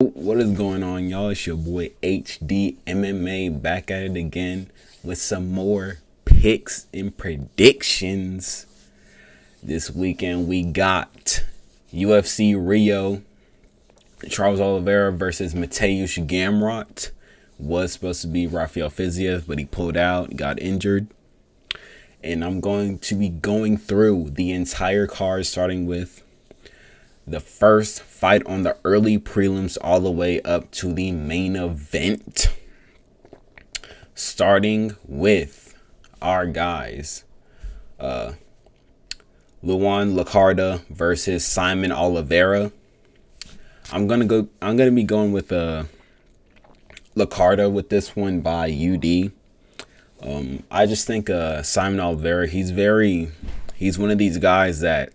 What is going on, y'all? It's your boy HD MMA back at it again with some more picks and predictions. This weekend we got UFC Rio, Charles Oliveira versus Mateusz Gamrot. Was supposed to be Rafael Fiziev, but he pulled out, got injured. And I'm going to be going through the entire card, starting with the first fight on the early prelims all the way up to the main event. Starting with our guys, Luan Lacarda versus Simon Oliveira. I'm gonna be going with Lacarda with this one by UD. I just think Simon Oliveira, he's one of these guys that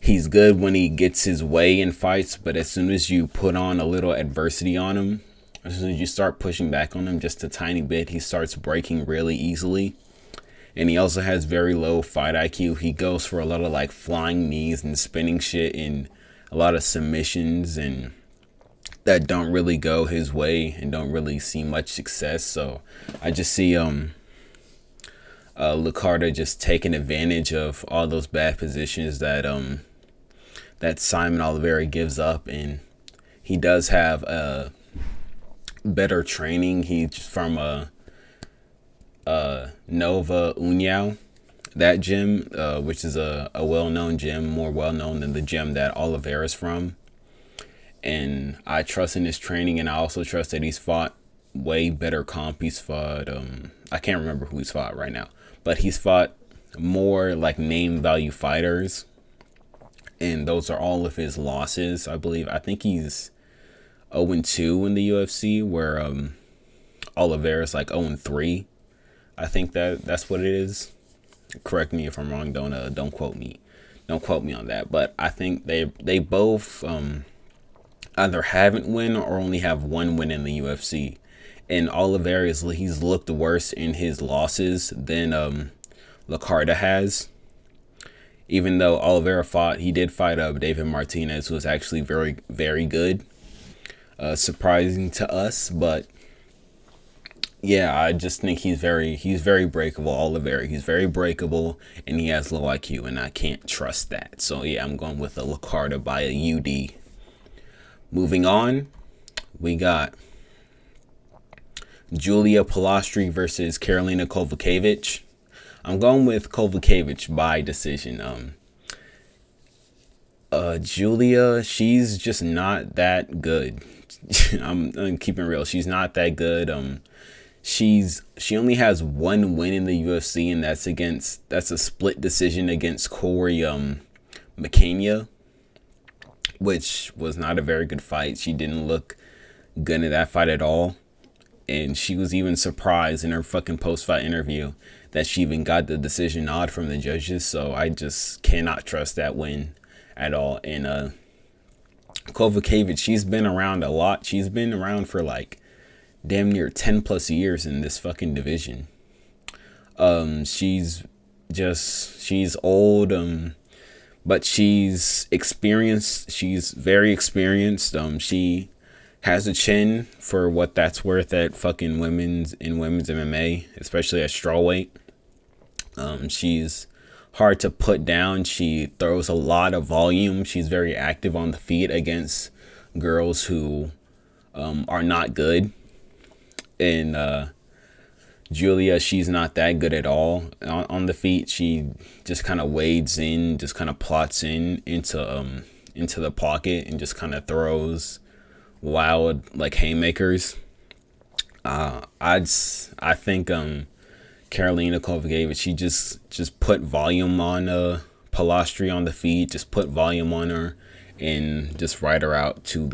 he's good when he gets his way in fights, but as soon as you put on a little adversity on him, as soon as you start pushing back on him just a tiny bit, he starts breaking really easily. And he also has very low fight IQ. He goes for a lot of like flying knees and spinning shit and a lot of submissions and that don't really go his way and don't really see much success. So I just see Lacarda just taking advantage of all those bad positions that Simon Oliveira gives up, and he does have better training. He's from Nova União, that gym, which is a well-known gym, more well-known than the gym that Oliveira's from. And I trust in his training, and I also trust that he's fought way better comp. He's fought, I can't remember who he's fought right now, but he's fought more like name value fighters. And those are all of his losses, I believe. I think he's 0-2 in the UFC, where Oliveira's like 0-3. I think that's what it is. Correct me if I'm wrong. Don't quote me. Don't quote me on that. But I think they both either haven't won or only have one win in the UFC. And Oliveira he's looked worse in his losses than Lacarda has. Even though Oliveira did fight David Martinez, who was actually very, very good. Surprising to us, but yeah, I just think he's very breakable. Oliveira, he's very breakable, and he has low IQ, and I can't trust that. So yeah, I'm going with a Lacarda by a UD. Moving on, we got Julia Palastri versus Karolina Kowalkiewicz. I'm going with Kowalkiewicz by decision. Julia, she's just not that good. I'm keeping it real. She's not that good. She only has one win in the UFC, and that's a split decision against Corey McCania, which was not a very good fight. She didn't look good in that fight at all. And she was even surprised in her fucking post-fight interview that she even got the decision nod from the judges. So I just cannot trust that win at all. And Kowalkiewicz, she's been around a lot. She's been around for like damn near 10 plus years in this fucking division. She's old, but she's experienced. She's very experienced. She has a chin for what that's worth at fucking women's MMA, especially at strawweight. She's hard to put down. She throws a lot of volume. She's very active on the feet against girls who are not good. And Julia, she's not that good at all on the feet. She just kind of wades in, just kind of plots into the pocket and just kind of throws wild like haymakers. I think Karolina Kowalkiewicz, she just put volume on Palastri on the feet, just put volume on her and just ride her out to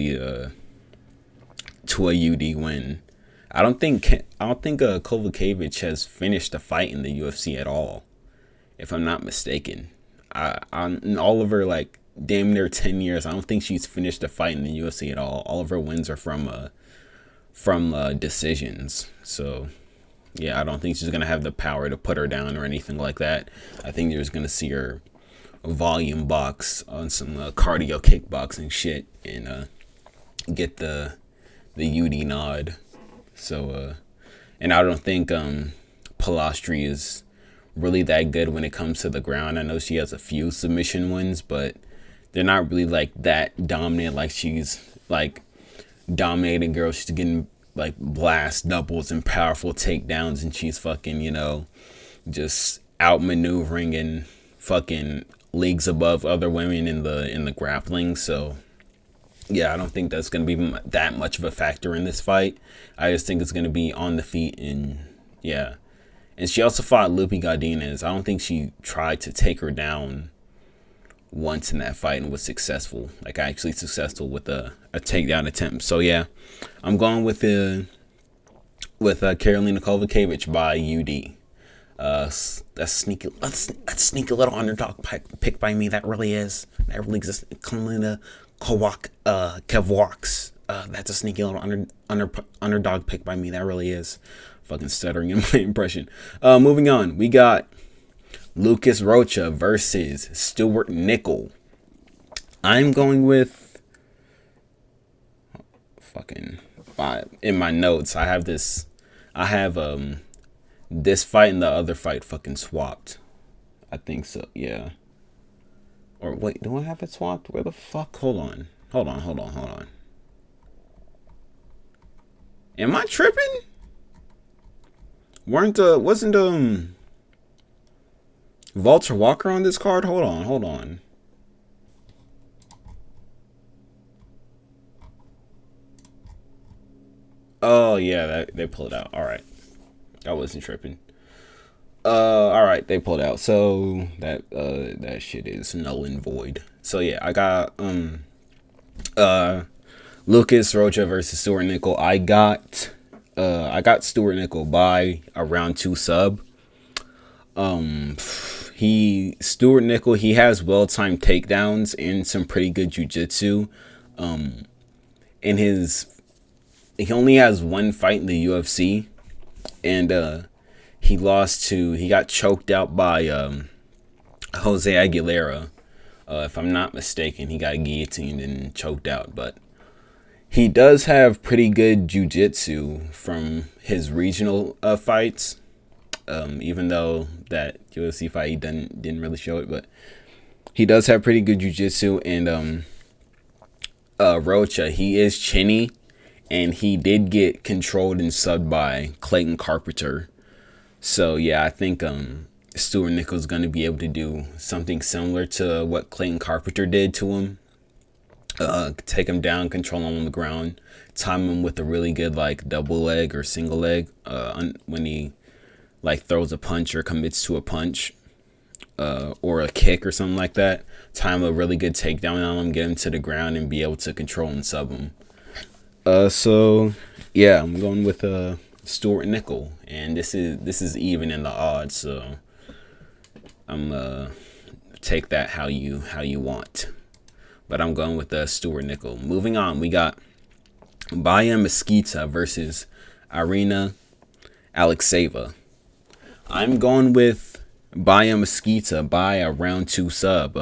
a UD win. I don't think Kowalkiewicz has finished a fight in the UFC at all, if I'm not mistaken. I'm Oliver, like damn near 10 years. I don't think she's finished a fight in the UFC at all. All of her wins are from decisions. So yeah, I don't think she's gonna have the power to put her down or anything like that. I think you're just gonna see her volume box on some cardio kickboxing shit and get the UD nod. So and I don't think Palastri is really that good when it comes to the ground. I know she has a few submission wins, but they're not really like that dominant. Like she's like dominating girl. She's getting like blast doubles and powerful takedowns, and she's fucking, you know, just outmaneuvering and fucking leagues above other women in the grappling. So yeah, I don't think that's gonna be that much of a factor in this fight. I just think it's gonna be on the feet, and yeah. And she also fought Lupi Godinez. I don't think she tried to take her down once in that fight and was successful, like actually successful with a takedown attempt. So yeah, I'm going with Karolina Kovacevic by UD. That's sneaky little underdog pick by me. That really exists. Karolina Kevwalks. That's a sneaky little underdog pick by me. That really is. Fucking stuttering in my impression. Moving on, we got Lucas Rocha versus Stuart Nickel. I'm going with in my notes. I have this fight and the other fight fucking swapped. I think so. Yeah. Or wait, do I have it swapped? Where the fuck? Hold on. Am I tripping? Wasn't Walter Walker on this card? Hold on. Oh yeah, they pulled out. All right, I wasn't tripping. All right, they pulled out. So that shit is null and void. So yeah, I got Lucas Rocha versus Stuart Nickel. I got Stuart Nickel by a round 2 sub. Stuart Nickel, he has well-timed takedowns and some pretty good jiu-jitsu. He only has one fight in the UFC, and he got choked out by Jose Aguilera. If I'm not mistaken, he got guillotined and choked out, but he does have pretty good jiu-jitsu from his regional fights. Even though that UFC fight he didn't really show it, but he does have pretty good jiu-jitsu. And Rocha, he is chinny, and he did get controlled and subbed by Clayton Carpenter. So yeah, I think Stuart Nickel's gonna be able to do something similar to what Clayton Carpenter did to him. Take him down, control him on the ground, time him with a really good like double leg or single leg when he like throws a punch or commits to a punch or a kick or something like that. Time a really good takedown on him, get him to the ground, and be able to control and sub him. So yeah, I'm going with Stuart Nickel, and this is even in the odds, so I'm take that how you want. But I'm going with Stuart Nickel. Moving on, we got Baya Mesquita versus Irina Alexeyeva. I'm going with Baya Mesquita by a round 2 sub.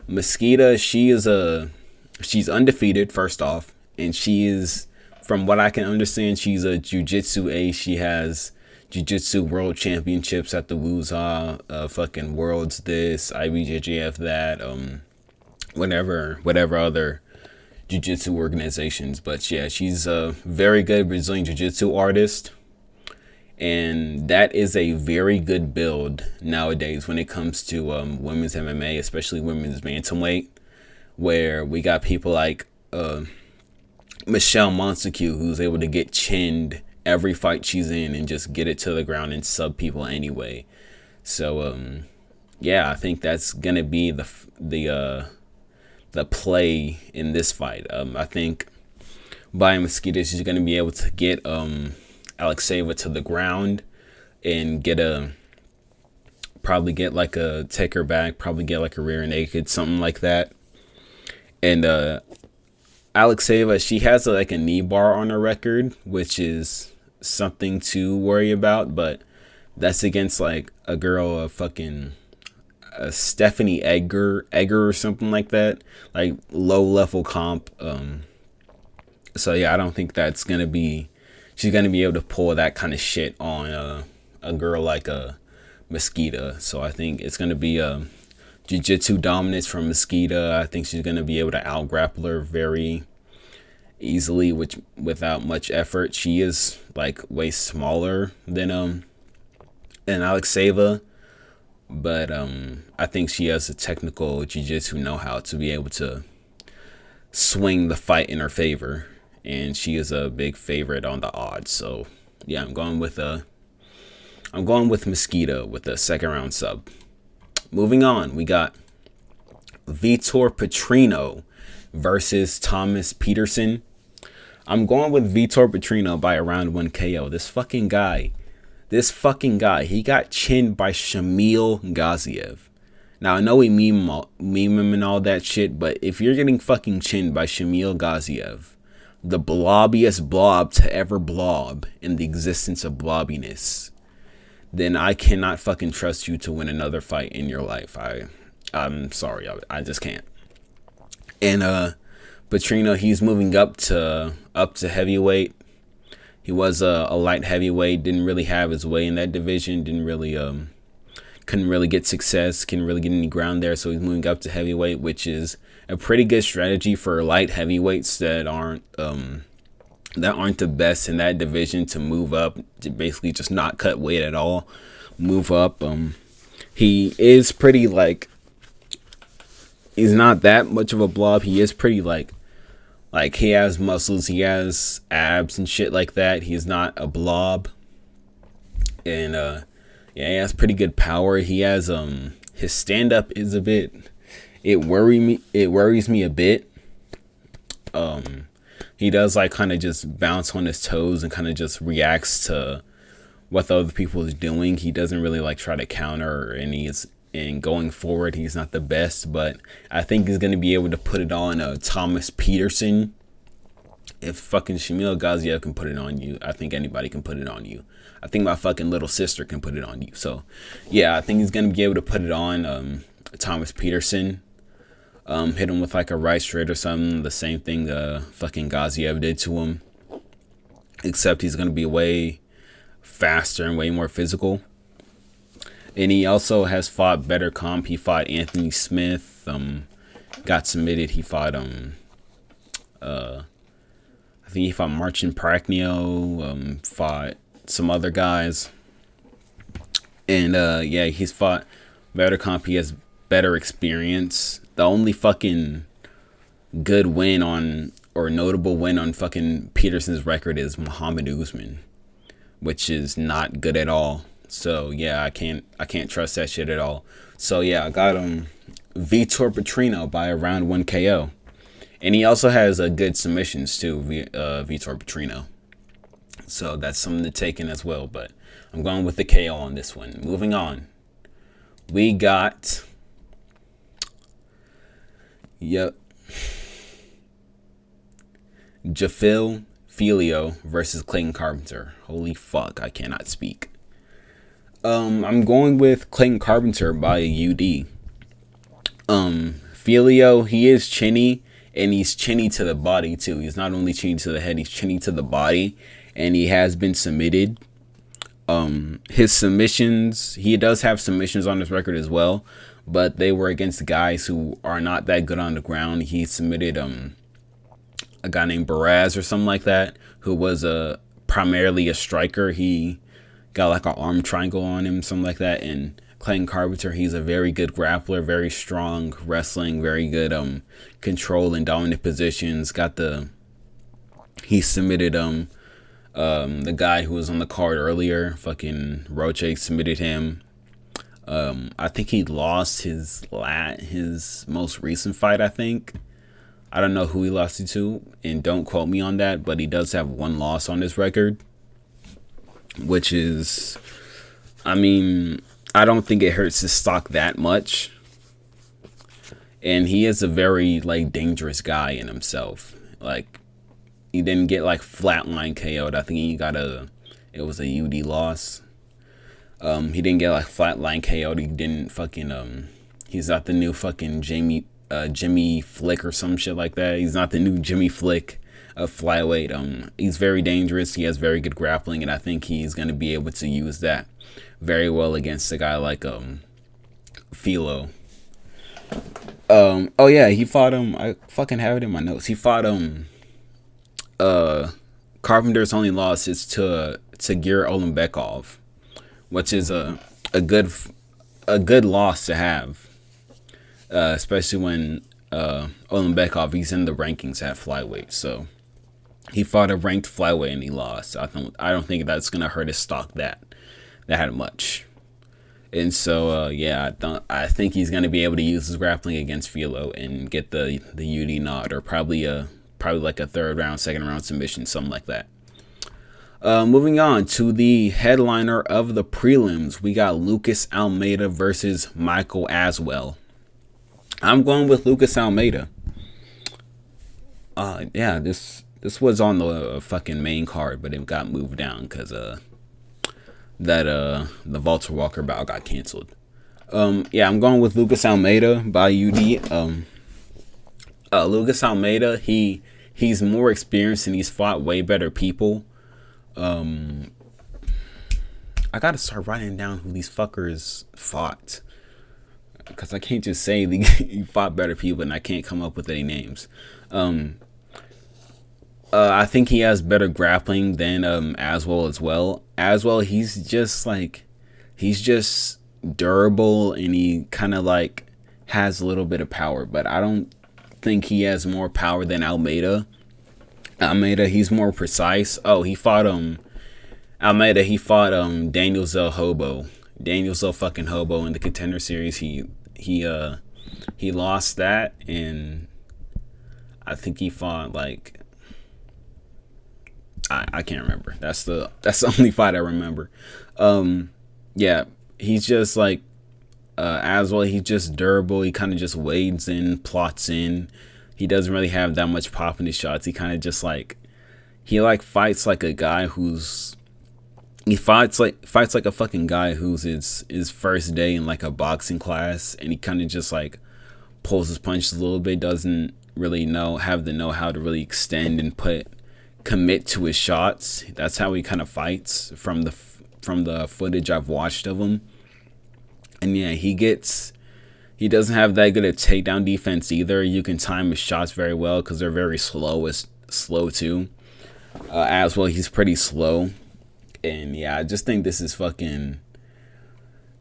Mesquita, she's undefeated first off, and she is, from what I can understand, she's a jiu-jitsu ace. She has jiu-jitsu world championships at the WUZA, fucking worlds this, IBJJF that, whatever other jiu-jitsu organizations. But yeah, she's a very good Brazilian jiu-jitsu artist, and that is a very good build nowadays when it comes to women's MMA, especially women's bantamweight, where we got people like Michelle Montague, who's able to get chinned every fight she's in and just get it to the ground and sub people anyway. So yeah, I think that's gonna be the play in this fight. I think Baya Mesquita, she's gonna be able to get Alexeyeva to the ground and probably get like a take her back, probably get like a rear naked, something like that. And Alexeyeva, she has like a knee bar on her record, which is something to worry about, but that's against like a girl, Stephanie Egger or something like that, like low level comp. So yeah, I don't think that's gonna be. She's gonna be able to pull that kind of shit on a girl like a Mosquito. So I think it's gonna be jiu-jitsu dominance from Mosquito. I think she's gonna be able to out grapple her very easily, which without much effort. She is like way smaller than Alexeva, but I think she has a technical jiu-jitsu know-how to be able to swing the fight in her favor, and she is a big favorite on the odds. So yeah, I'm going with Mosquito with a second round sub. Moving on, we got Vitor Petrino versus Thomas Peterson. I'm going with Vitor Petrino by a round 1 KO. This fucking guy, he got chinned by Shamil Gaziev. Now, I know we meme him and all that shit, but if you're getting fucking chinned by Shamil Gaziev, the blobbiest blob to ever blob in the existence of blobbiness, then I cannot fucking trust you to win another fight in your life. I'm sorry, I just can't. And Petrino, he's moving up to heavyweight. He was a light heavyweight, didn't really have his way in that division, couldn't really get success, couldn't really get any ground there, so he's moving up to heavyweight, which is a pretty good strategy for light heavyweights that aren't the best in that division, to move up, to basically just not cut weight at all, move up. He is pretty he's not that much of a blob. He is pretty like he has muscles, he has abs and shit like that. He's not a blob, and yeah, he has pretty good power. He has his stand up is a bit. It worries me a bit. He does kind of just bounce on his toes and kind of just reacts to what the other people is doing. He doesn't really try to counter, and going forward, he's not the best, but I think he's going to be able to put it on Thomas Peterson. If fucking Shamil Gaziev can put it on you, I think anybody can put it on you. I think my fucking little sister can put it on you. So yeah, I think he's going to be able to put it on Thomas Peterson. Hit him with a right straight or something. The same thing fucking Gaziev did to him, except he's going to be way faster and way more physical. And he also has fought better comp. He fought Anthony Smith, got submitted. He fought I think he fought Marcin Prachnio, fought some other guys. And yeah, he's fought better comp. He has better experience. The only fucking good win notable win on fucking Peterson's record is Muhammad Usman, which is not good at all. So yeah, I can't trust that shit at all. So yeah, I got Vitor Petrino by a round 1 KO. And he also has good submissions too, Vitor Petrino. So that's something to take in as well. But I'm going with the KO on this one. Moving on, we got Jafil Filio versus Clayton Carpenter. Holy fuck, I cannot speak. I'm going with Clayton Carpenter by a UD. Filio, he is chinny, and he's chinny to the body too. He's not only chinny to the head, he's chinny to the body, and he has been submitted. His submissions, he does have submissions on his record as well, but they were against guys who are not that good on the ground. He submitted a guy named Baraz or something like that, who was primarily a striker. He got an arm triangle on him, something like that. And Clayton Carpenter, he's a very good grappler, very strong wrestling, very good control and dominant positions. He submitted the guy who was on the card earlier, fucking Roche, submitted him. I think he lost his most recent fight, I think. I don't know who he lost it to, and don't quote me on that, but he does have one loss on his record, which is, I mean, I don't think it hurts his stock that much. And he is a very dangerous guy in himself. He didn't get flatline KO'd. I think it was a UD loss. He didn't get flatline KO'd. He didn't fucking he's not the new fucking Jimmy Flick or some shit like that. He's not the new Jimmy Flick. flyweight. He's very dangerous. He has very good grappling, and I think he's going to be able to use that very well against a guy like Philo. Oh yeah, he fought I fucking have it in my notes. He fought Carpenter's only loss is to Tagir Olimbekov, which is a good loss to have, especially when Olimbekov, he's in the rankings at flyweight. So he fought a ranked flyweight and he lost. I don't think that's gonna hurt his stock that much. And so yeah, I think he's gonna be able to use his grappling against Philo and get the UD nod, or probably like a third round, second round submission, something like that. Moving on to the headliner of the prelims, we got Lucas Almeida versus Michael Aswell. I'm going with Lucas Almeida. Yeah, this was on the fucking main card, but it got moved down because the Walter Walker bout got canceled. Yeah, I'm going with Lucas Almeida by UD. Lucas Almeida, he's more experienced and he's fought way better people. I gotta start writing down who these fuckers fought, because I can't just say he fought better people and I can't come up with any names. I think he has better grappling than Aswell as well. Aswell, he's just durable and he kind of like has a little bit of power, but I don't think he has more power than Almeida. Almeida, he's more precise. Oh, Almeida, he fought Daniel Zell Hobo. Daniel Zell fucking Hobo in the Contender Series. He lost that, and I think he fought like I can't remember. That's the only fight I remember. Yeah, he's just like Aswell, he's just durable. He kind of just wades in, plots in. He doesn't really have that much pop in his shots. He kind of just like fights like a guy who's fights like a fucking guy who's his first day in like a boxing class, and he kind of just like pulls his punches a little bit. Doesn't really have the know-how to really extend and commit to his shots. That's how he kind of fights from the footage I've watched of him. And yeah, he doesn't have that good a takedown defense either. You can time his shots very well because they're very slow too. As well, he's pretty slow. And yeah, I just think this is fucking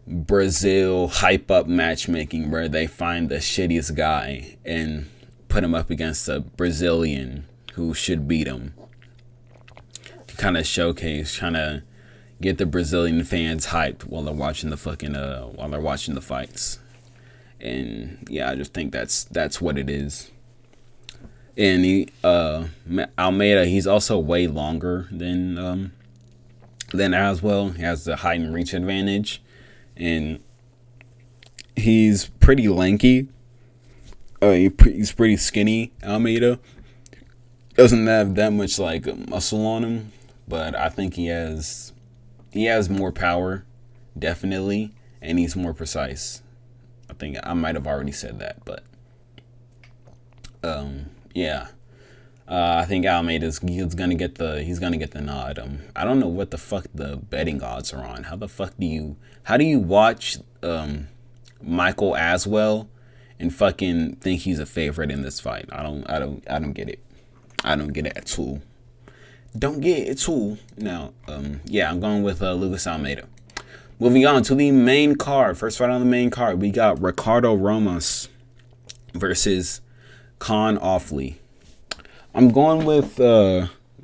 Brazil hype up matchmaking, where they find the shittiest guy and put him up against a Brazilian who should beat him. To kind of showcase, trying to get the Brazilian fans hyped while they're watching the fights. And yeah, I just think that's what it is. And Almeida, he's also way longer than Aswell. He has the height and reach advantage, and he's pretty lanky. He's pretty skinny. Almeida doesn't have that much like muscle on him, but I think he has more power, definitely, and he's more precise. I think I might have already said that, but yeah. I think Almeida's he's gonna get the nod. I don't know what the fuck the betting odds are on. How do you watch Michael Aswell and fucking think he's a favorite in this fight? I don't get it. I don't get it at all. Don't get it at all. Now, yeah, I'm going with Lucas Almeida. Moving on to the main card. First fight on the main card, we got Ricardo Ramos versus Con Offley. I'm going with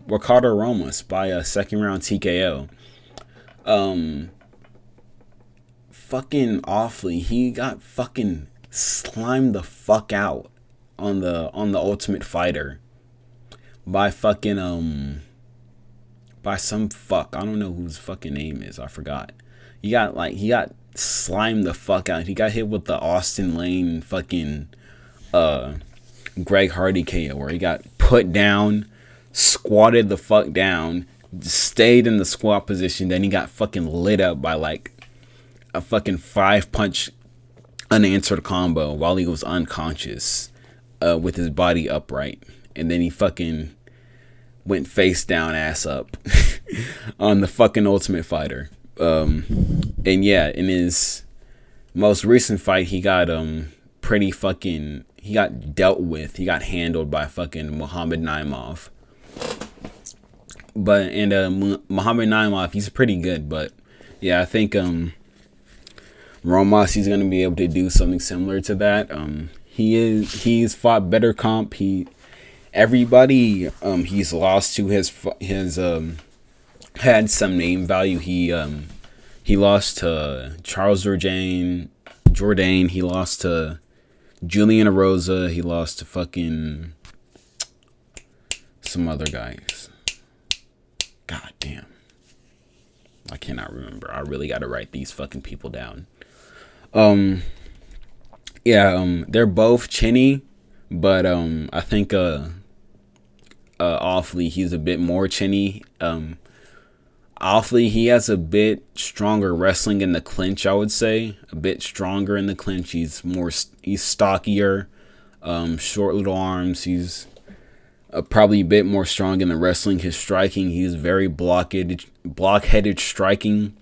Ricardo Ramos by a second round TKO. Fucking Offley, he got fucking slimed the fuck out on the Ultimate Fighter by fucking by some fuck. I don't know whose fucking name is. I forgot. He got slimed the fuck out. He got hit with the Austin Lane fucking Greg Hardy KO, where he got put down, squatted the fuck down, stayed in the squat position, then he got fucking lit up by like a fucking 5-punch unanswered combo while he was unconscious with his body upright. And then he fucking went face down, ass up on the fucking Ultimate Fighter. And yeah, in his most recent fight, he got he got dealt with. He got handled by fucking Muhammad Naimov. But Muhammad Naimov, he's pretty good. But yeah, I think Romas, he's gonna be able to do something similar to that. He's fought better comp. Everybody he's lost to his had some name value. He lost to Charles Jourdain. He lost to Julian Erosa. He lost to fucking some other guys. God damn. I cannot remember. I really got to write these fucking people down. They're both chinny, but I think Offley, he's a bit more chinny. Offley, he has a bit stronger wrestling in the clinch, I would say. A bit stronger in the clinch. He's stockier, short little arms. He's probably a bit more strong in the wrestling. His striking, he's very blockheaded striking.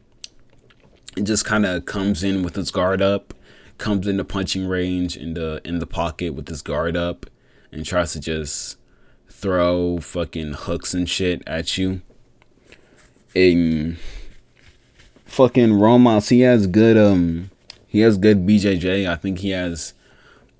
It just kind of comes in with his guard up, comes into punching range in the pocket with his guard up, and tries to just throw fucking hooks and shit at you. And fucking Romas, he has good BJJ. I think he has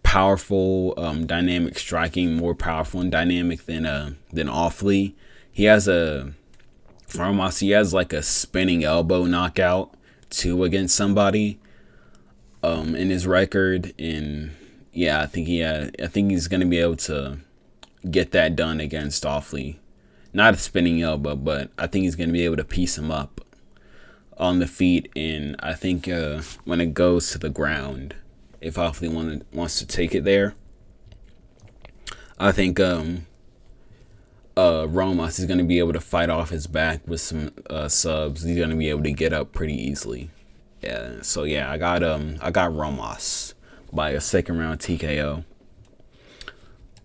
powerful dynamic striking, more powerful and dynamic than Offley. Romas, he has like a spinning elbow knockout too against somebody in his record. And yeah, I think he's gonna be able to get that done against Offley. Not a spinning elbow, but I think he's going to be able to piece him up on the feet. And I think when it goes to the ground, if Offley wants to take it there, I think Romas is going to be able to fight off his back with some subs. He's going to be able to get up pretty easily. Yeah, so yeah, I got Romas by a second round TKO.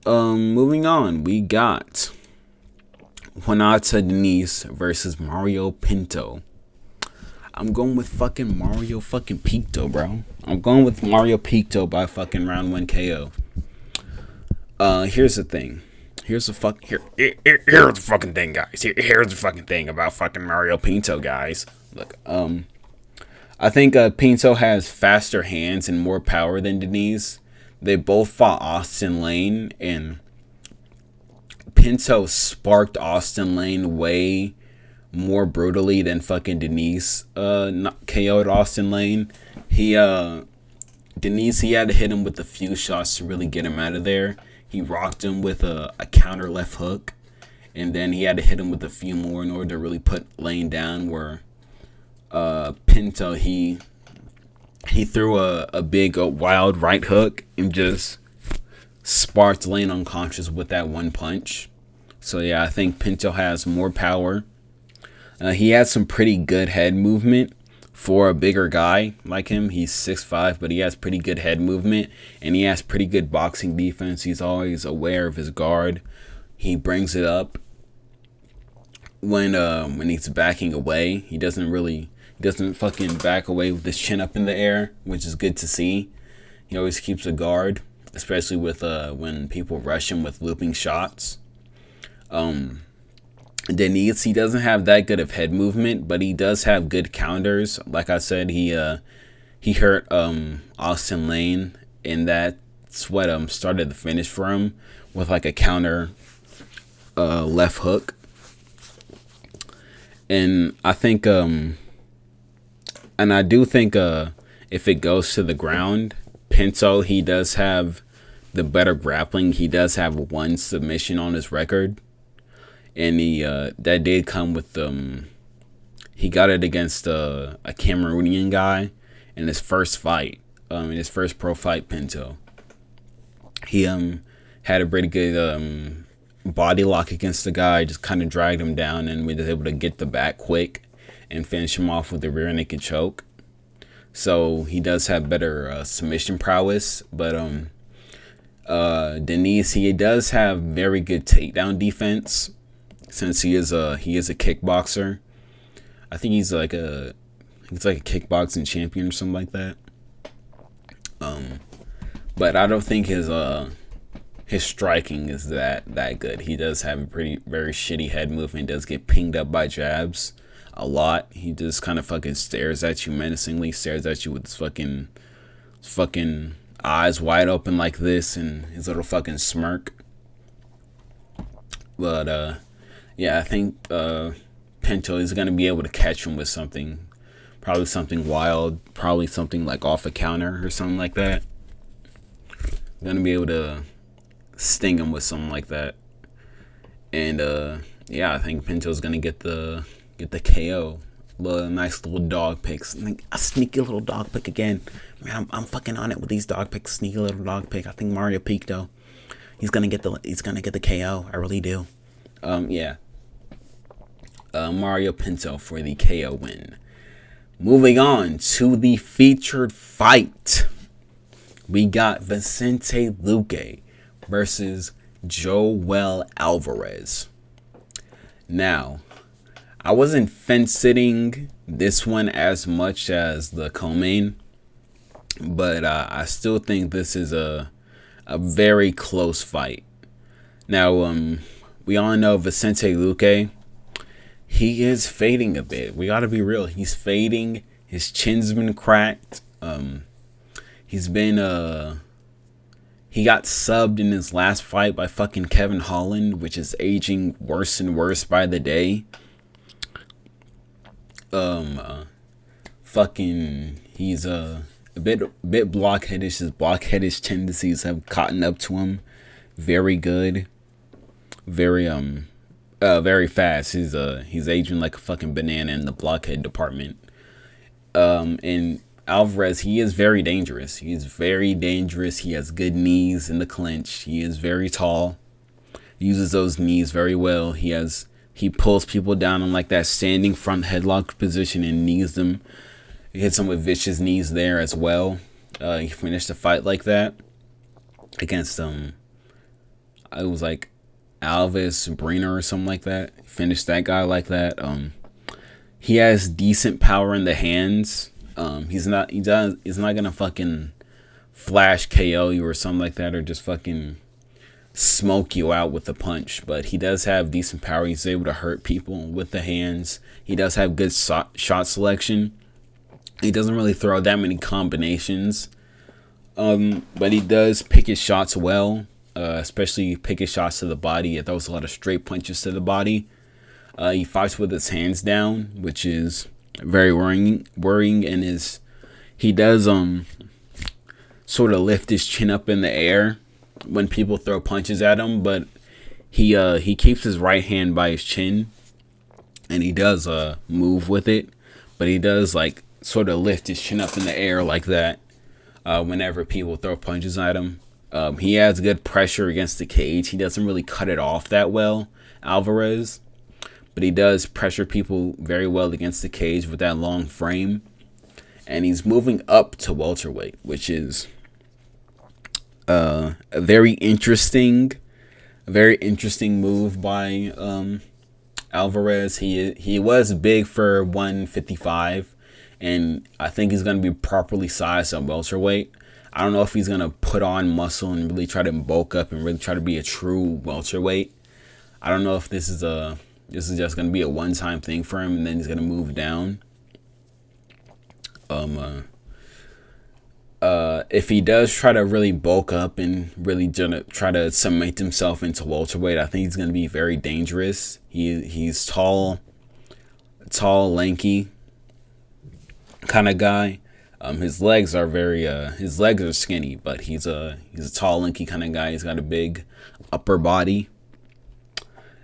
Moving on, we got Juanita Denise versus Mario Pinto. I'm going with fucking Mario fucking Pinto, bro. I'm going with Mario Pinto by fucking round 1 KO. Here's the thing. Here's the fucking thing, guys. Here's the fucking thing about fucking Mario Pinto, guys. Look, I think Pinto has faster hands and more power than Denise. They both fought Austin Lane, and Pinto sparked Austin Lane way more brutally than fucking Denise KO'd Austin Lane. Denise, he had to hit him with a few shots to really get him out of there. He rocked him with a counter left hook, and then he had to hit him with a few more in order to really put Lane down, where Pinto, he threw a big wild right hook and just sparked Lane unconscious with that one punch. So yeah, I think Pinto has more power. He has some pretty good head movement for a bigger guy like him. He's 6'5", but he has pretty good head movement, and he has pretty good boxing defense. He's always aware of his guard. He brings it up when he's backing away. He doesn't fucking back away with his chin up in the air, which is good to see. He always keeps a guard, especially with when people rush him with looping shots. Denise, he doesn't have that good of head movement, but he does have good counters. Like I said, he hurt Austin Lane, and that's what started the finish for him with like a counter left hook. And I think and I do think if it goes to the ground, Pinto, he does have the better grappling. He does have one submission on his record, and that did come with he got it against a Cameroonian guy in his first fight, in his first pro fight. Pinto, he had a pretty good body lock against the guy, just kind of dragged him down, and we was able to get the back quick and finish him off with a rear naked choke. So he does have better submission prowess, but Denise, he does have very good takedown defense. since he is a kickboxer. I think he's like a kickboxing champion or something like that. But I don't think his striking is that good. He does have a very shitty head movement. Does get pinged up by jabs a lot. He just kind of fucking stares at you menacingly. Stares at you with his fucking eyes wide open like this and his little fucking smirk. But yeah, I think Pinto is gonna be able to catch him with something. Probably something wild. Probably something like off a counter or something like that. Gonna be able to sting him with something like that. And yeah, I think Pinto's gonna get the KO. Nice little dog picks. Like a sneaky little dog pick again. Man, I'm fucking on it with these dog picks. Sneaky little dog pick. I think Mario peaked though. He's gonna get the KO. I really do. Yeah. Mario Pinto for the KO win. Moving on to the featured fight. We got Vicente Luque versus Joel Alvarez. Now, I wasn't fence-sitting this one as much as the co-main, but I still think this is a very close fight. Now, we all know Vicente Luque. He is fading a bit. We gotta be real. He's fading. His chin's been cracked. He's been he got subbed in his last fight by fucking Kevin Holland, which is aging worse and worse by the day. Fucking he's a bit blockheadish. His blockheadish tendencies have caught up to him. Very good. Very fast. He's aging like a fucking banana in the blockhead department. And Alvarez, he is very dangerous. He is very dangerous. He has good knees in the clinch. He is very tall. He uses those knees very well. He pulls people down in like that standing front headlock position and knees them. He hits them with vicious knees there as well. He finished the fight like that against it was like Alves Briner or something like that. Finished that guy like that. He has decent power in the hands. He's not gonna fucking flash KO you or something like that, or just fucking smoke you out with a punch. But he does have decent power. He's able to hurt people with the hands. He does have good shot selection. He doesn't really throw that many combinations, but he does pick his shots well. Especially pick his shots to the body. He throws a lot of straight punches to the body. He fights with his hands down, which is very worrying. And he does sort of lift his chin up in the air when people throw punches at him, but he keeps his right hand by his chin, and he does move with it, but he does like sort of lift his chin up in the air like that whenever people throw punches at him. He has good pressure against the cage. He doesn't really cut it off that well, Alvarez, but he does pressure people very well against the cage with that long frame. And he's moving up to welterweight, which is a very interesting move by Alvarez. He was big for 155, and I think he's going to be properly sized at welterweight. I don't know if he's going to put on muscle and really try to bulk up and really try to be a true welterweight. I don't know if this is just going to be a one-time thing for him and then he's going to move down. If he does try to really bulk up and really try to cement himself into welterweight, I think he's going to be very dangerous. He's tall, lanky kind of guy. His legs are skinny, but he's a tall, lanky kind of guy. He's got a big upper body,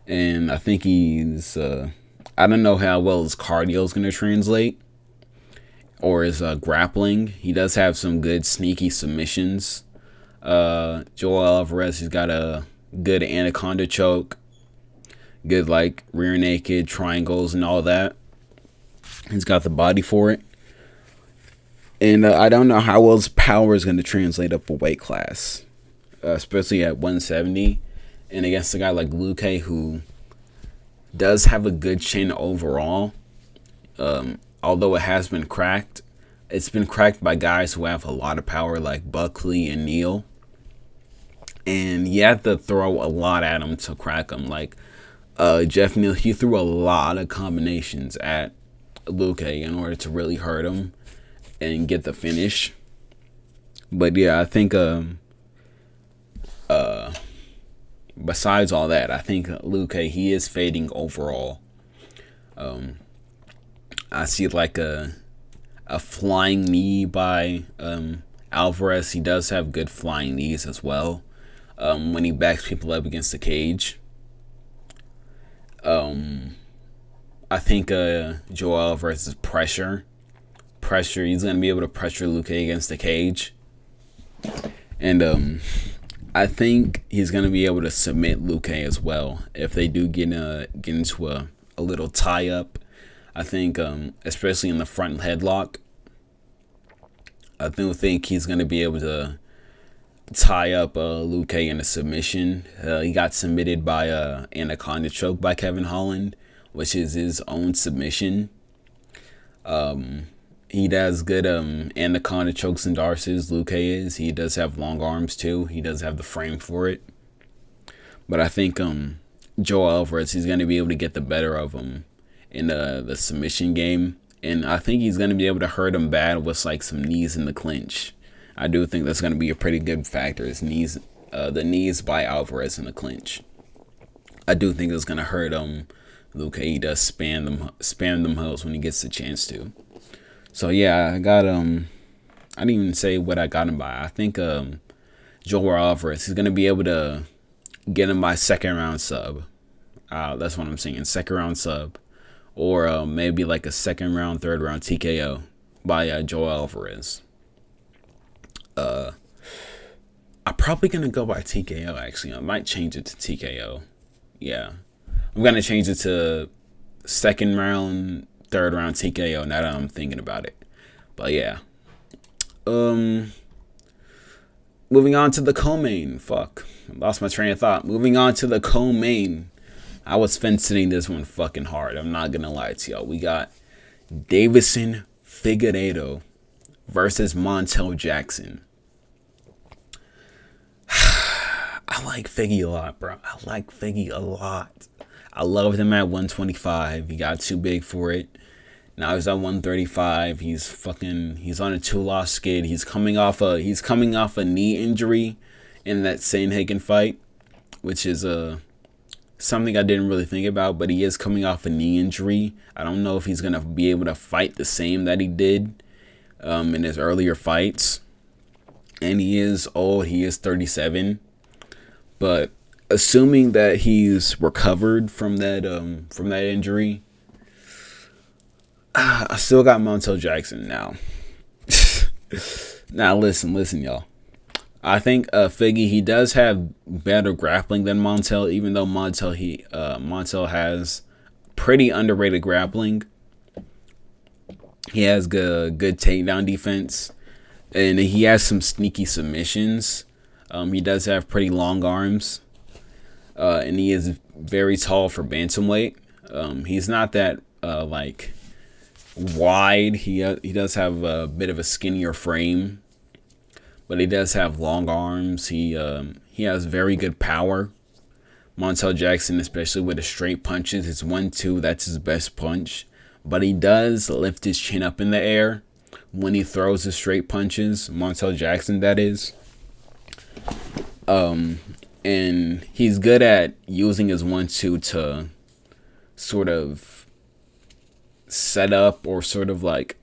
and I think I don't know how well his cardio is going to translate, or his grappling. He does have some good sneaky submissions. Joel Alvarez, he's got a good anaconda choke, good like rear naked triangles and all that. He's got the body for it. And I don't know how well his power is going to translate up a weight class, especially at 170. And against a guy like Luque, who does have a good chin overall. Although it has been cracked, it's been cracked by guys who have a lot of power like Buckley and Neal. And you have to throw a lot at him to crack him. Like Jeff Neal, he threw a lot of combinations at Luque in order to really hurt him and get the finish. But yeah, I think besides all that, I think Luque, he is fading overall. I see like a flying knee by Alvarez. He does have good flying knees as well when he backs people up against the cage. I think Joe Alvarez's pressure, he's going to be able to pressure Luque against the cage. And I think he's going to be able to submit Luque as well if they do get into a little tie-up. I think, especially in the front headlock, I do think he's going to be able to tie up Luque in a submission. He got submitted by Anaconda Choke by Kevin Holland, which is his own submission. He does good Anaconda Chokes and Darces, Luque is. He does have long arms too. He does have the frame for it. But I think Joe Alvarez, he's going to be able to get the better of him in the submission game. And I think he's going to be able to hurt him bad with like some knees in the clinch. I do think that's going to be a pretty good factor. His knees, the knees by Alvarez in the clinch. I do think it's going to hurt Luque. He does spam them hoes when he gets the chance to. So yeah, I got I didn't even say what I got him by. I think Joe Alvarez, he's going to be able to get him by second round sub. That's what I'm saying, second round sub. Or maybe like a second round, third round TKO by Joe Alvarez. I'm probably going to go by TKO, actually. I might change it to TKO. Yeah. I'm going to change it to second round, third round TKO now that I'm thinking about it. But yeah. Moving on to the co-main. Fuck. I lost my train of thought. Moving on to the co-main. I was fencing this one fucking hard. I'm not gonna lie to y'all. We got Deiveson Figueiredo versus Montel Jackson. I like Figgy a lot, bro. I like Figgy a lot. I loved him at 125. He got too big for it. Now he's at 135. He's on a 2-loss skid. He's coming off a knee injury in that Sandhagen fight, which is something I didn't really think about, but he is coming off a knee injury. I don't know if he's going to be able to fight the same that he did in his earlier fights. And he is old. He is 37. But assuming that he's recovered from that injury, I still got Montel Jackson now. Now listen, y'all. I think Figgy, he does have better grappling than Montel, even though Montel has pretty underrated grappling. He has good takedown defense, and he has some sneaky submissions. He does have pretty long arms, and he is very tall for bantamweight. He's not that like wide. He does have a bit of a skinnier frame. But he does have long arms. He has very good power. Montel Jackson, especially with his straight punches, his 1-2, that's his best punch. But he does lift his chin up in the air when he throws his straight punches. Montel Jackson, that is. And he's good at using his 1-2 to sort of set up or sort of like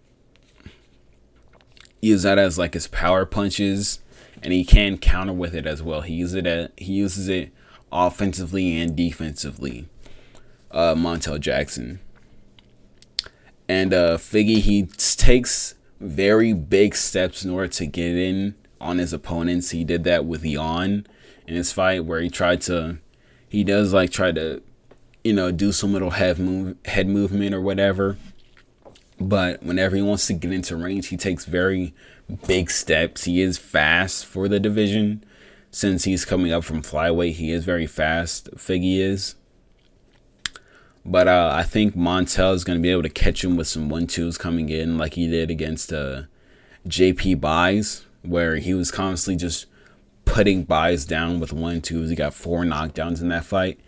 use that as like his power punches, and he can counter with it as well. He uses it offensively and defensively. Montel Jackson. And Figgy, he takes very big steps in order to get in on his opponents. He did that with Jan in his fight, where he try to do some little head movement or whatever. But whenever he wants to get into range, he takes very big steps. He is fast for the division. Since he's coming up from flyweight, he is very fast. Figgy is. But I think Montel is going to be able to catch him with some 1-2s coming in like he did against JP Buys, where he was constantly just putting Buys down with 1-2s. He got 4 knockdowns in that fight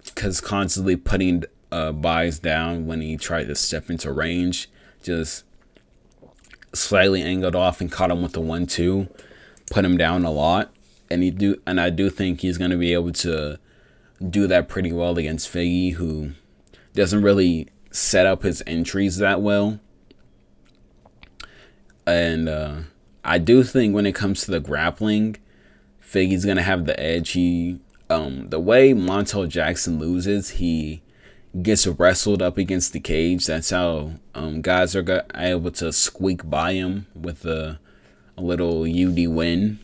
because constantly putting Buys down when he tried to step into range, just slightly angled off and caught him with the 1-2, put him down a lot. And I do think he's going to be able to do that pretty well against Figgy, who doesn't really set up his entries that well. And I do think when it comes to the grappling, Figgy's gonna have the edge. The way Montel Jackson loses, he gets wrestled up against the cage. That's how guys are able to squeak by him with a little UD win.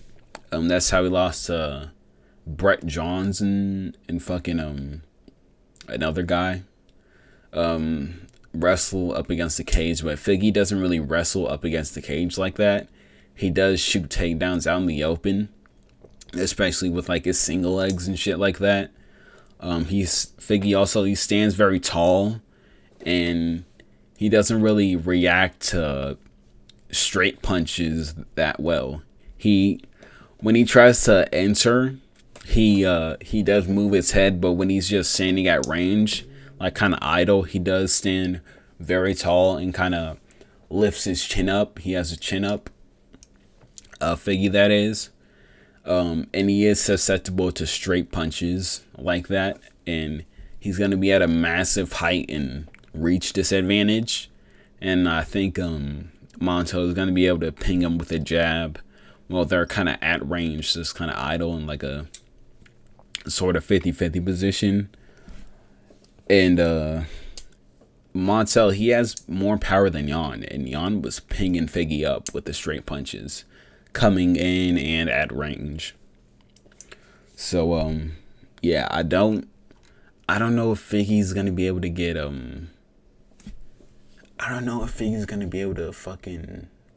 That's how he lost to Brett Johns and fucking another guy. Wrestle up against the cage, but Figgy doesn't really wrestle up against the cage like that. He does shoot takedowns out in the open, especially with like his single legs and shit like that. Figgy also, he stands very tall, and he doesn't really react to straight punches that well. When he tries to enter, he does move his head, but when he's just standing at range, like kind of idle, he does stand very tall and kind of lifts his chin up. He has a chin up, Figgy that is. And he is susceptible to straight punches like that. And he's going to be at a massive height and reach disadvantage. And I think Montel is going to be able to ping him with a jab. Well, they're kind of at range, just kind of idle in like a sort of 50-50 position. And Montel, he has more power than Jan. And Jan was pinging Figgy up with the straight punches, coming in and at range. So yeah, I don't know if Figgy's gonna be able to get I don't know if Figgy's gonna be able to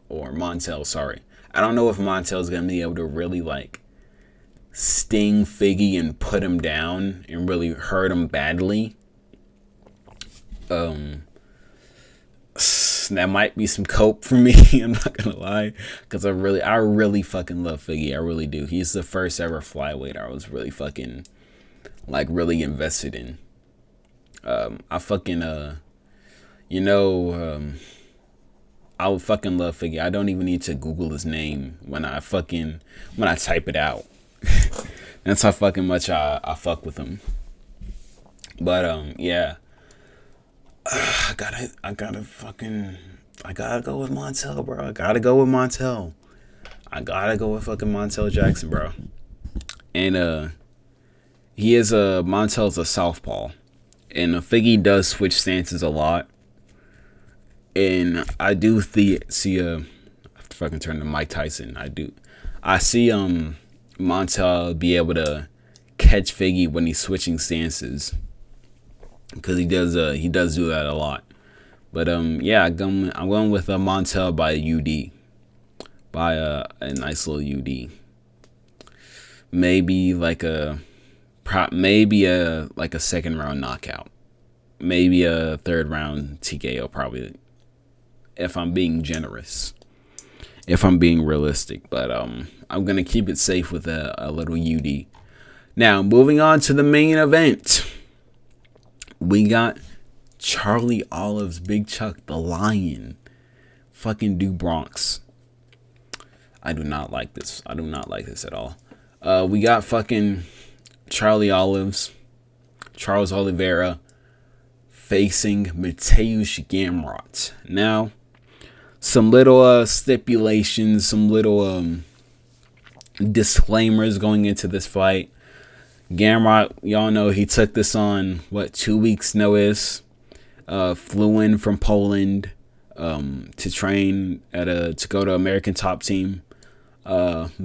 or Montel, sorry. I don't know if Montel's gonna be able to really like sting Figgy and put him down and really hurt him badly. That might be some cope for me. I'm not gonna lie, because I really fucking love Figgy. I really do. He's the first ever flyweight I was really fucking really invested in. I fucking I would fucking love Figgy. I don't even need to Google his name when I type it out. That's how fucking much I fuck with him. But yeah. I gotta go with Montel, bro. I gotta go with Montel. I gotta go with fucking Montel Jackson, bro. And Montel's a southpaw, and Figgy does switch stances a lot. And I do see I have to fucking turn to Mike Tyson. I see Montel be able to catch Figgy when he's switching stances, because he does do that a lot. But yeah, I'm going with Montel by UD, by a nice little UD. Maybe like a second round knockout, maybe a third round TKO, probably, if I'm being generous, if I'm being realistic. But I'm gonna keep it safe with a little UD. Now, moving on to the main event. We got Charlie Olive's Big Chuck the Lion fucking do Bronx. I do not like this. I do not like this at all. We got fucking Charles Oliveira facing Mateusz Gamrot. Now, some little stipulations, some little disclaimers going into this fight. Gamrot, y'all know he took this on 2 weeks notice. Flew in from Poland to train to go to American Top Team.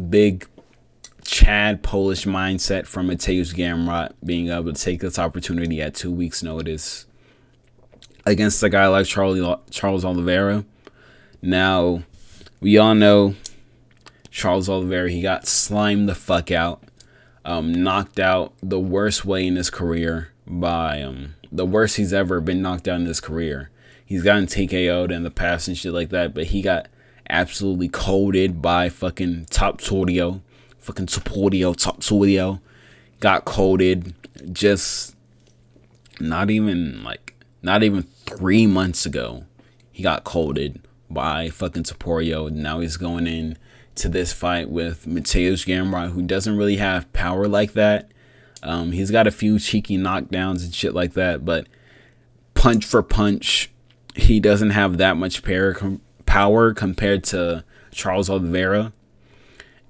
Big Chad Polish mindset from Mateusz Gamrot, being able to take this opportunity at 2 weeks notice against a guy like Charles Oliveira. Now, we all know Charles Oliveira, he got slimed the fuck out. Knocked out the worst way in his career by the worst he's ever been knocked out in his career. He's gotten TKO'd in the past and shit like that, but he got absolutely colded by fucking Top Tordio. Fucking Top Tordio. Got colded just not even 3 months ago. He got colded by fucking Topuria. Now he's going in to this fight with Mateusz Gamrot, who doesn't really have power like that. He's got a few cheeky knockdowns and shit like that, but punch for punch, he doesn't have that much power compared to Charles Oliveira.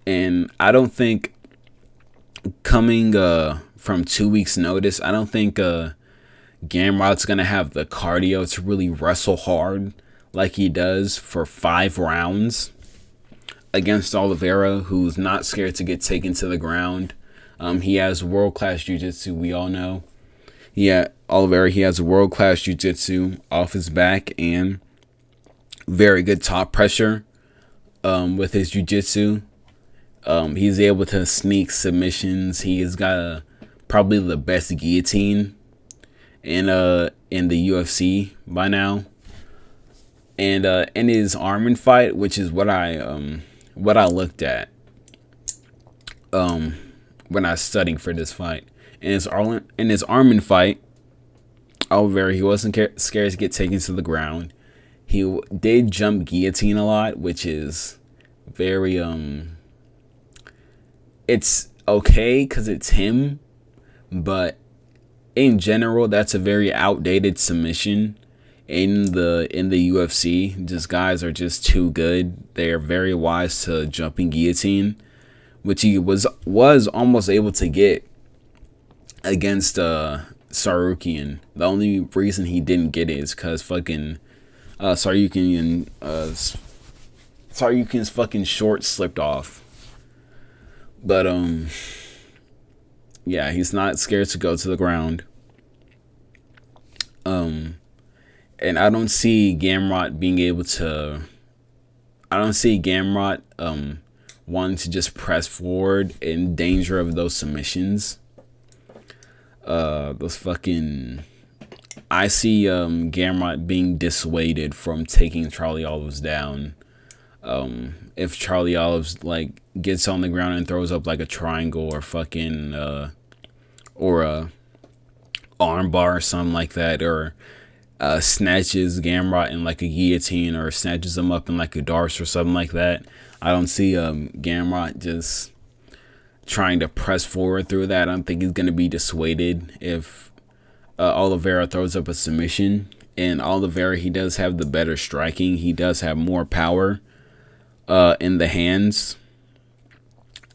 And I don't think coming from 2 weeks notice, I don't think Gamrot's gonna have the cardio to really wrestle hard like he does for 5 rounds against Oliveira, who's not scared to get taken to the ground. He has world-class jiu-jitsu, we all know. Yeah, Oliveira, he has world-class jiu-jitsu off his back and very good top pressure with his jiu-jitsu. He's able to sneak submissions. He has got probably the best guillotine in the UFC by now. And in his Armin fight, which is what I looked at when I was studying for this fight. In his Armin fight, Oliveira, he wasn't scared to get taken to the ground. He did jump guillotine a lot, which is very it's okay because it's him, but in general, that's a very outdated submission in the UFC. Just guys are just too good. They are very wise to jumping guillotine, which he was almost able to get against Sarukian. The only reason he didn't get it is because fucking Sarukian's fucking short slipped off. But yeah, he's not scared to go to the ground. And I don't see Gamrot being able to. I don't see Gamrot wanting to just press forward in danger of those submissions. Those fucking. I see Gamrot being dissuaded from taking Charlie Olives down. If Charlie Olives like gets on the ground and throws up like a triangle or fucking or a arm bar or something like that, or snatches Gamrot in like a guillotine or snatches him up in like a darce or something like that, I don't see Gamrot just trying to press forward through that. I don't think he's going to be dissuaded if Oliveira throws up a submission. And Oliveira, he does have the better striking. He does have more power in the hands.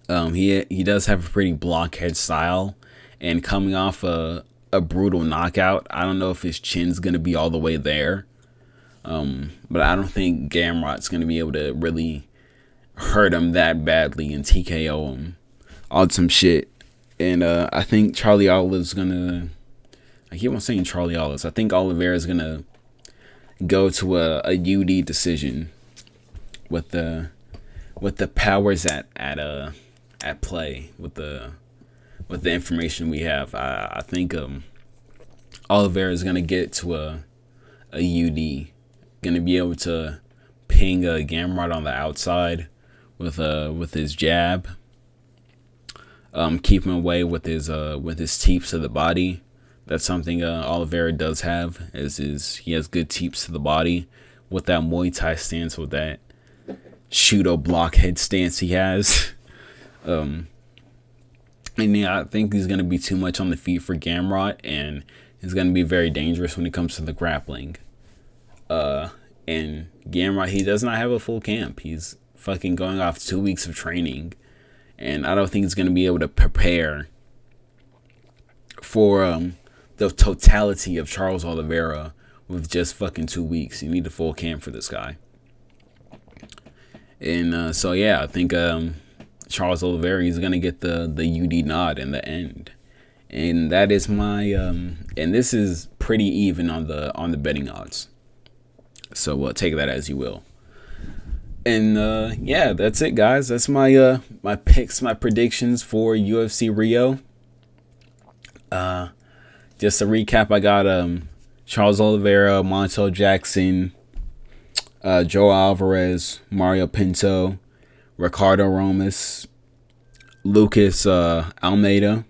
He does have a pretty blockhead style, and coming off a brutal knockout, I don't know if his chin's gonna be all the way there, but I don't think Gamrot's gonna be able to really hurt him that badly and TKO him on some shit. And I think Charlie Olive's gonna. I keep on saying Charlie Olives. I think Oliveira's gonna go to a UD decision with the powers at play, with the information we have. I think Oliveira is gonna get to a UD, gonna be able to ping Gamrot on the outside with his jab, keep him away with his teeps to the body. That's something Oliveira does have, he has good teeps to the body with that Muay Thai stance, with that Shudo blockhead stance he has. And yeah, I think he's going to be too much on the feet for Gamrot, and he's going to be very dangerous when it comes to the grappling. And Gamrot, he does not have a full camp. He's fucking going off 2 weeks of training, and I don't think he's going to be able to prepare for the totality of Charles Oliveira with just fucking 2 weeks. You need a full camp for this guy. And so yeah, I think Charles Oliveira, he's gonna get the UD nod in the end, and that is my and this is pretty even on the betting odds. So take that as you will. And yeah, that's it, guys. That's my my picks, my predictions for UFC Rio. just to recap, I got Charles Oliveira, Montel Jackson, Joe Alvarez, Mario Pinto, Ricardo Romas, Lucas Almeida,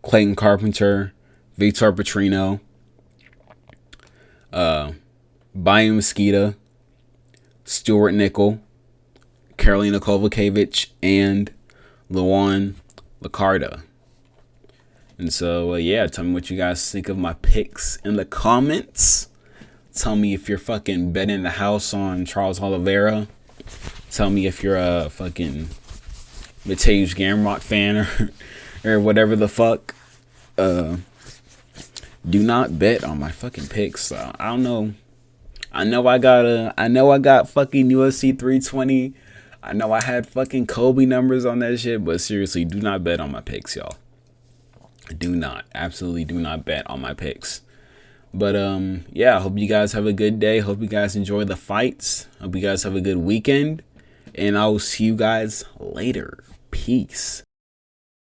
Clayton Carpenter, Vitor Petrino, Bayern Mosquita, Stuart Nickel, Karolina Kovacevic, and Luan Lacarda. And so, yeah, tell me what you guys think of my picks in the comments. Tell me if you're fucking betting the house on Charles Oliveira. Tell me if you're a fucking Mateusz Gamrot fan or whatever the fuck. Do not bet on my fucking picks. I don't know. I know I got fucking UFC 320. I know I had fucking Kobe numbers on that shit, but seriously, do not bet on my picks, y'all. Do not, absolutely do not bet on my picks. But yeah, I hope you guys have a good day. Hope you guys enjoy the fights. Hope you guys have a good weekend, and I will see you guys later. Peace.